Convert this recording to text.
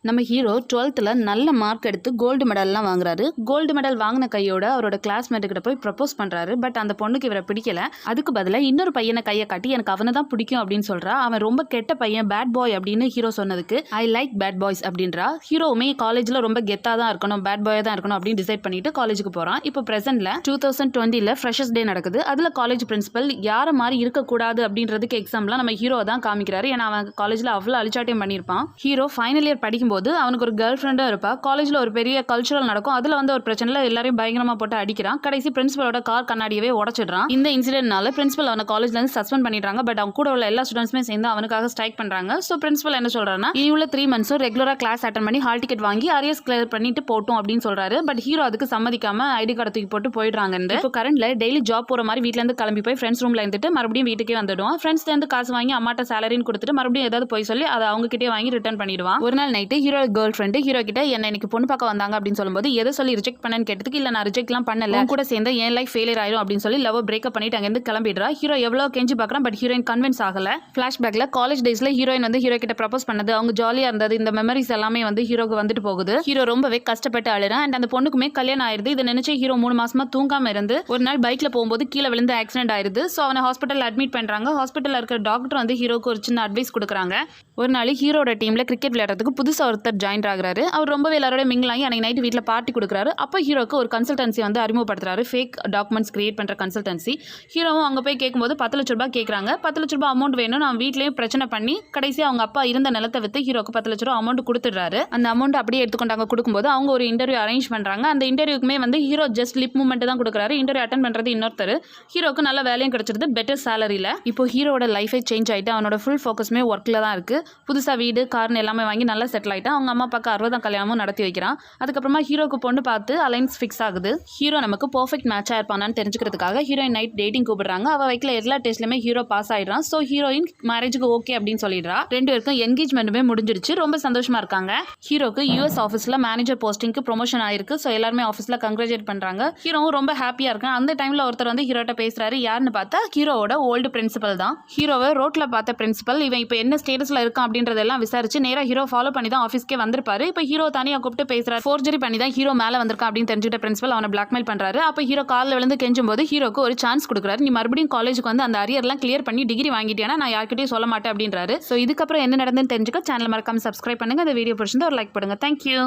நம்ம hero 12th நல்ல mark எடுத்து கோல்டு மெடல்லாம் வாங்குறாரு. கோல்டு மெடல் வாங்கின கையோட அவரோட கிளாஸ்மேட்டு கிட்ட போய் ப்ரப்போஸ் பண்றாரு. பட் அந்த பொண்ணுக்கு இவரை பிடிக்கல. அதுக்கு பதிலா இன்னொரு பையனை கையை காட்டி எனக்கு அவனை தான் பிடிக்கும் அப்படின்னு சொல்றா. அவன் ரொம்ப கெட்ட பையன், பேட் பாய் அப்படின்னு ஹீரோ சொன்னதுக்கு ஐ லைக் பேட் பாய்ஸ் அப்படின்றா. ஹீரோவுமே காலேஜ்ல ரொம்ப கெத்தா தான் இருக்கணும், பேட் பாயா தான் இருக்கணும் அப்படின்னு டிசைட் பண்ணிட்டு காலேஜுக்கு போறான். இப்போ பிரசன்ட்ல 2020 ஃப்ரெஷர்ஸ் டே நடக்குது. அதுல காலேஜ் பிரின்சிபல் யார மாதிரி இருக்கக்கூடாது அப்படின்றதுக்கு எக்ஸாம்ல நம்ம ஹீரோ தான் காமிக்கிறாரு. ஏன்னா அவன் காலேஜ்ல அவ்வளவு அழிச்சாட்டியம் பண்ணியிருப்பான். ஹீரோ ஃபைனல் இயர் படிக்கும் போது அவனுக்கு ஒரு கேர்ள் ஃப்ரெண்டும் இருப்பா. காலேஜ்ல ஒரு பெரிய கல்ச்சுரல் நடக்கும். அதுல வந்து ஒரு பிரச்சனைல எல்லாரையும் பயங்கரமா போட்டு அடிக்கிறான். கடைசி பிரின்சிபலோட கார் கண்ணாடியவே உடைச்சிடுறான். இந்த இன்சிடென்ட்னால பிரின்சிபல் அவனை காலேஜ்ல இருந்து சஸ்பெண்ட் பண்ணிடுறாங்க. பட் அவங்க கூட உள்ள எல்லா ஸ்டூடெண்ட்ஸுமே சேர்ந்து அவனுக்காக ஸ்ட்ரைக் பண்றாங்க. ஸோ பிரின்சிபல் என்ன சொல்றாருன்னா, இனி உள்ள 3 மந்த்ஸும் ரெகுலரா கிளாஸ் அட்டன் பண்ணி ஹால் டிக்கெட் வாங்கி அரியர்ஸ் கிளியர் பண்ணிட்டு போட்டோம் அப்படின்னு சொல்றாரு. பட் ஹீரோ அதுக்கு சம்மதிக்காம ஐடி கார்டு தூக்கி போட்டு போயிடுறாங்க. இப்போ கரண்ட்ல டெய்லி ஜாப் போற மாதிரி வீட்ல இருந்து கிளம்பி போய் ஃப்ரெண்ட்ஸ் ரூம்ல இருந்துட்டு மறுபடியும் வீட்டுக்கே வந்துடுவான். ஃப்ரெண்ட்ஸ்ல இருந்து காசு வாங்கி அம்மாட்ட சேலரின்னு கொடுத்துட்டு மறுபடியும் ஏதாவது போய் சொல்லி அதை அவங்க கிட்டே வாங்கி ரிட்டர்ன் பண்ணிடுவான். ஒரு நாள் night hero girl friend hero கிட்ட என்ன இன்னைக்கு பொண்ணு பார்க்க வந்தாங்க அப்படின்னு சொல்லும்போது எதை சொல்லி ரிஜெக்ட் பண்ணேன்னு கேட்டதுக்கு இல்ல நான் ரிஜெக்ட்லாம் பண்ணல, கூட சேர்ந்து என் லைஃப் ஃபெயிலியர் ஆயிரும் அப்படின்னு சொல்லி லவ் பிரேக்கப் பண்ணிட்டு அங்க இருந்து கிளம்பிடுறா. ஹீரோ எவ்வளவு கெஞ்சி பார்க்கறான். பட் ஹீரோயின் கன்வின்ஸ் ஆகல. ஃபிளாஷ்பேக்ல காலேஜ் டேஸ்ல ஹீரோயின் வந்து ஹீரோ கிட்ட ப்ரப்போஸ் பண்ணது, அவங்க ஜாலியா இருந்தது, இந்த மெமரிஸ் எல்லாமே வந்து ஹீரோக்கு வந்துட்டு போகுது. ஹீரோ ரொம்பவே கஷ்டப்பட்டு அழுறான். அண்ட் அந்த பொண்ணுக்குமே கல்யாணம் ஆயிருது. இதை நினைச்சு ஹீரோ 3 மாசமா தூங்காம இருந்து ஒரு நாள் பைக்ல போகும்போது கீழே விழுந்து ஆக்சிடென்ட் ஆயிருது. ஸோ அவனை ஹாஸ்பிட்டல் அட்மிட் பண்றாங்க. ஹாஸ்பிட்டல் இருக்கிற டாக்டர் வந்து ஹீரோக்கு ஒரு சின்ன அட்வைஸ் கொடுக்குறாங்க. ஒரு நாள் ஹீரோட டீம்ல கிரிக்கெட் விளையாடுறதுக்கு புதுசா ஒருத்தர் ஜாயின் ஆகுறாரு. அவர் ரொம்பவே எல்லாரோட மிங்கிள் ஆகி அன்னைக்கு நைட் வீட்டில் பார்ட்டி கொடுக்குறாரு. அப்போ ஹீரோக்கு ஒரு கன்சல்டன்சி வந்து அறிமுகப்படுத்துறாரு. ஃபேக் டாக்குமெண்ட்ஸ் கிரியேட் பண்ற கன்சல்டன்சி. ஹீரோவும் அங்கே போய் கேட்கும்போது 10 லட்ச ரூபாய் கேட்குறாங்க. 10 லட்ச ரூபாய் அமௌண்ட் வேணும். நான் வீட்லேயும் பிரச்சனை பண்ணி கடைசி அவங்க அப்பா இருந்த நிலத்தை வித்து ஹீரோக்கு 10 லட்ச ரூபாய் அமௌண்ட் கொடுத்துடுறாரு. அந்த அமௌண்ட் அப்படியே எடுத்துக்கொண்டாங்க. கொடுக்கும்போது அவங்க ஒரு இன்டர்வியூ அரேஞ்ச் பண்றாங்க. அந்த இன்டர்வியூக்குமே வந்து ஹீரோ ஜஸ்ட் லிப் மூமெண்ட் தான் கொடுக்குறாரு. இன்டர்வியூ அட்டன் பண்றது இன்னொருத்தர். ஹீரோக்கு நல்ல வேலையும் கிடைச்சிருது, பெட்டர் சேலரியில. இப்போ ஹீரோட லைஃபே சேஞ்ச் ஆயிட்டு அவனோட ஃபுல் ஃபோக்கஸ்மே ஒர்க்ல தான் இருக்கு. புதுசா வீடு கார்னு எல்லாமே வாங்கி நல்லா செட்டில் ஆயிட்டான். அவங்க அம்மா அப்பாக்கு 60ஆம் கல்யாணமும் நடத்தி வைக்கிறான். அதுக்கப்புறமா ஹீரோக்கு பொண்ணு பார்த்து அலைன்ஸ் ஃபிக்ஸ் ஆகுது. ஹீரோ நமக்கு பர்ஃபெக்ட் மேட்சா இருப்பானான்னு தெரிஞ்சுக்கிறதுக்காக ஹீரோயின் நைட் டேட்டிங் கூப்பிடுறாங்க. அவ வைக்கல எல்லா டெஸ்ட்லயுமே ஹீரோ பாஸ் ஆயிடுறான். ஸோ ஹீரோயின் மேரேஜுக்கு ஓகே அப்படின்னு சொல்லிடுறா. 2 பேருக்கும் என்கேஜ்மெண்ட்டுமே முடிஞ்சிருச்சு. ரொம்ப சந்தோஷமா இருக்காங்க. ஹீரோக்கு யூஎஸ் ஆஃபீஸ்ல மேனேஜர் போஸ்டிங்க்கு ப்ரொமோஷன் ஆயிருக்கு. ஸோ எல்லாருமே ஆஃபீஸ்ல கங்க்ராச்சுலேட் பண்றாங்க. ஹீரோவும் ரொம்ப ஹாப்பியா இருக்கான். அந்த டைம்ல ஒருத்தர் வந்து ஹீரோட்ட பேசுறாரு. யாருன்னு பார்த்தா ஹீரோவோட ஓல்டு பிரின்சிபல் தான். ஹீரோவை ரோட்ல பார்த்த பிரின்சிபல் இவன் இப்போ என்ன ஸ்டேட்டஸ்ல இருக்கான் அப்படின்றதெல்லாம் விசாரிச்சு நேரா ஹீரோ ஃபாலோ பண்ணி தான் ஆஃபீஸ்க்கே வந்திருப்பாரு. இப்போ ஹீரோ தனியா கூப்பிட்டு பேசுறாரு. ஃபோர்ஜரி பண்ணி தான் ஹீரோ மேல வந்திருக்கான் அப்படின்னு தெரிஞ்சுக்கிட்ட பிரின்சிபல் அவனை பிளாக்மெயில் பண்றாரு. அப்போ ஹீரோ காலில் விழுந்து கெஞ்சும் போது ஹீரோக்கு ஒரு சான்ஸ் கொடுக்குறாரு. நீ மறுபடியும் காலேஜுக்கு வந்து அந்த அரியர்லாம் கிளியர் பண்ணி டிகிரி வாங்கிட்டேன்னா நான் யார்கிட்டயும் சொல்ல மாட்டேன் அப்படின்றாரு. ஸோ இதுக்கப்புறம் என்ன நடந்துன்னு தெரிஞ்சுக்க சேனல் மறக்காம சப்ஸ்கிரைப் பண்ணுங்க. இந்த வீடியோ பிடிச்சிருந்தா ஒரு லைக் பண்ணுங்க. தேங்க்யூ.